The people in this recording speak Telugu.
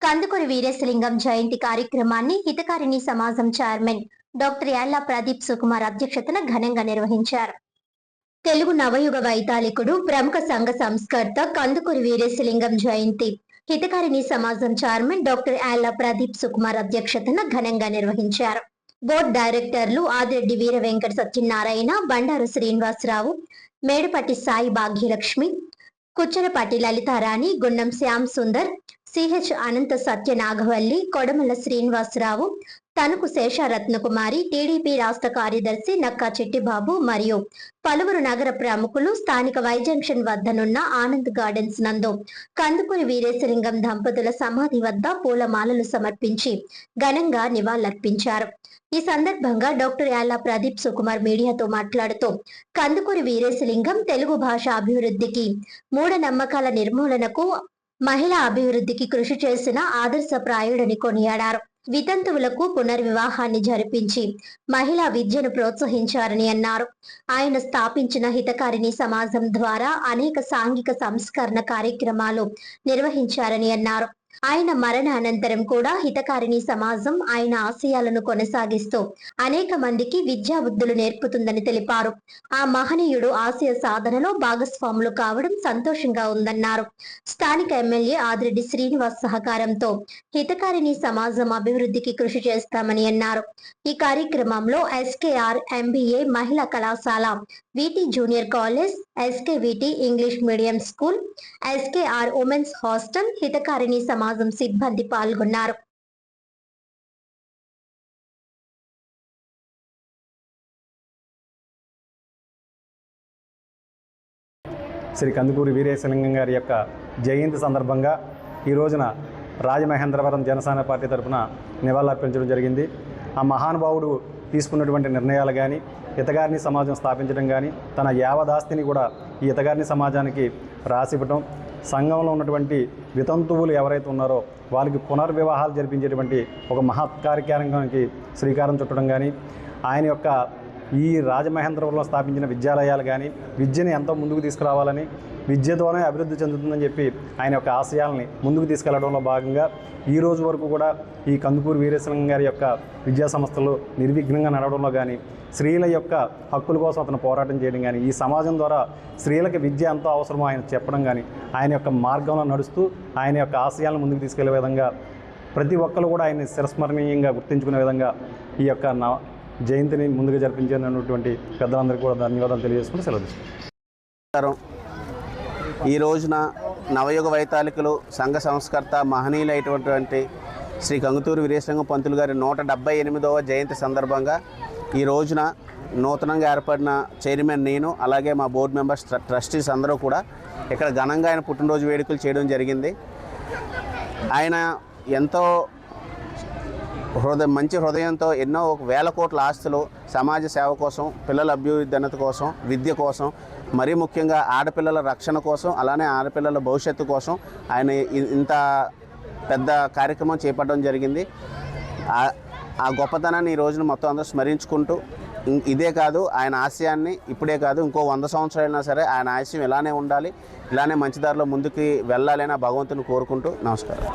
కందుకూరి వీరేశలింగం జయంతి కార్యక్రమాన్ని హితకారిణి సమాజం చైర్మన్ డాక్టర్ యాళ్ల ప్రదీప్ సుకుమార్ అధ్యక్షతన ఘనంగా నిర్వహించారు. తెలుగు నవయుగ వైతాళికుడు, ప్రముఖ సంఘ సంస్కర్త కందుకూరి వీరేశలింగం జయంతి హితకారిణి సమాజం చైర్మన్ డాక్టర్ యాళ్ల ప్రదీప్ సుకుమార్ అధ్యక్షతన ఘనంగా నిర్వహించారు. బోర్డు డైరెక్టర్లు ఆదిరెడ్డి వీర వెంకట సత్యనారాయణ, బండారు శ్రీనివాసరావు, మేడపట్టి సాయి భాగ్యలక్ష్మి, కుచ్చరపాటి లలితారాణి, గుండం శ్యామ్ సుందర్, సిహెచ్ అనంత సత్య నాగవల్లి, కొడమల శ్రీనివాసరావు, తణుకు శేషారత్నకుమారి, టీడీపీ రాష్ట్ర కార్యదర్శి నక్కా చిట్టిబాబు మరియు పలువురు నగర ప్రముఖులు స్థానిక వై జంక్షన్ వద్దనున్న ఆనంద్ గార్డెన్స్ నందు కందుకూరి వీరేశలింగం దంపతుల సమాధి వద్ద పూలమాలలు సమర్పించి ఘనంగా నివాళులర్పించారు. ఈ సందర్భంగా డాక్టర్ యాళ్ల ప్రదీప్ సుకుమార్ మీడియాతో మాట్లాడుతూ కందుకూరి వీరేశలింగం తెలుగు భాష అభివృద్ధికి, మూఢనమ్మకాల నిర్మూలనకు, మహిళా అభివృద్ధికి కృషి చేసిన ఆదర్శప్రాయుడని కొనియాడారు. వితంతువులకు పునర్వివాహాన్ని జరిపించి మహిళా విద్యను ప్రోత్సహించారని అన్నారు. ఆయన స్థాపించిన హితకారిణి సమాజం ద్వారా అనేక సాంఘిక సంస్కరణ కార్యక్రమాలు నిర్వహించారని అన్నారు. ఆయన మరణానంతరం కూడా హితకారిణి సమాజం ఆయన ఆశయాలను కొనసాగిస్తూ అనేక మందికి విద్యా బుద్ధులు నేర్పుతుందని తెలిపారు. ఆ మహనీయుడు ఆశయ సాధనలో భాగస్వాములు కావడం సంతోషంగా ఉందన్నారు. స్థానిక ఎమ్మెల్యే ఆదిరెడ్డి శ్రీనివాస్ సహకారంతో హితకారిణి సమాజం అభివృద్ధికి కృషి చేస్తామని అన్నారు. ఈ కార్యక్రమంలో ఎస్కేఆర్ ఎంబీఏ మహిళా కళాశాల, వీటీ junior college, SKVT English medium school, SKR women's hostel, Hitakarini సమాజం సిబ్బంది పాల్గొన్నారు. శ్రీ కందుకూరి వీరేశలింగం గారి యొక్క జయంతి సందర్భంగా ఈ రోజున రాజమహేంద్రవరం జనసేన పార్టీ తరఫున నివాళులర్పించడం జరిగింది. ఆ మహానుభావుడు తీసుకున్నటువంటి నిర్ణయాలు కానీ, హితకారిణి సమాజం స్థాపించడం కానీ, తన యావదాస్తిని కూడా ఈ హితకారిణి సమాజానికి రాసివ్వటం, సంఘంలో ఉన్నటువంటి వితంతువులు ఎవరైతే ఉన్నారో వాళ్ళకి పునర్వివాహాలు జరిపించేటువంటి ఒక మహత్ కార్యక్రమానికి శ్రీకారం చుట్టడం కానీ, ఆయన యొక్క ఈ రాజమహేంద్రవరంలో స్థాపించిన విద్యాలయాలు కానీ విద్యని ఎంతో ముందుకు తీసుకురావాలని, విద్య ద్వారానే అభివృద్ధి చెందుతుందని చెప్పి ఆయన యొక్క ఆశయాల్ని ముందుకు తీసుకెళ్లడంలో భాగంగా ఈ రోజు వరకు కూడా ఈ కందుకూరి వీరేశలింగం గారి యొక్క విద్యా సంస్థలు నిర్విఘ్నంగా నడవడంలో కానీ, స్త్రీల యొక్క హక్కుల కోసం అతను పోరాటం చేయడం కానీ, ఈ సమాజం ద్వారా స్త్రీలకు విద్య ఎంతో అవసరమో ఆయన చెప్పడం కానీ, ఆయన యొక్క మార్గంలో నడుస్తూ ఆయన యొక్క ఆశయాలను ముందుకు తీసుకెళ్లే విధంగా ప్రతి ఒక్కరు కూడా ఆయన్ని చిరస్మరణీయంగా గుర్తించుకునే విధంగా ఈ యొక్క జయంతిని ముందుగా జరిపించినటువంటి పెద్దలందరికీ కూడా ధన్యవాదాలు తెలియజేసుకుంటూ సెలవు తీసుకుంటాం. ఈ రోజున నవయుగ వైతాళికులు, సంఘ సంస్కర్త, మహనీయులైనటువంటి శ్రీ కందుకూరి వీరేశలింగం పంతులు గారి 178వ జయంతి సందర్భంగా ఈ రోజున నూతనంగా ఏర్పడిన చైర్మన్ నేను, అలాగే మా బోర్డు మెంబర్స్, ట్రస్టీస్ అందరూ కూడా ఇక్కడ ఘనంగా ఆయన పుట్టినరోజు వేడుకలు చేయడం జరిగింది. ఆయన ఎంతో మంచి హృదయంతో ఎన్నో వేల కోట్ల ఆస్తులు సమాజ సేవ కోసం, పిల్లల అభ్యున్నతి కోసం, విద్య కోసం, మరీ ముఖ్యంగా ఆడపిల్లల రక్షణ కోసం, అలానే ఆడపిల్లల భవిష్యత్తు కోసం ఆయన ఇంత పెద్ద కార్యక్రమం చేపట్టడం జరిగింది. ఆ గొప్పతనాన్ని ఈ రోజున మొత్తం అందరూ స్మరించుకుంటూ, ఇదే కాదు ఆయన ఆశయాన్ని, ఇప్పుడే కాదు ఇంకో 100 సంవత్సరాలైనా సరే ఆయన ఆశయం ఇలానే ఉండాలి, ఇలానే మంచి దారిలో ముందుకు వెళ్ళాలని భగవంతుని కోరుకుంటూ నమస్కారం.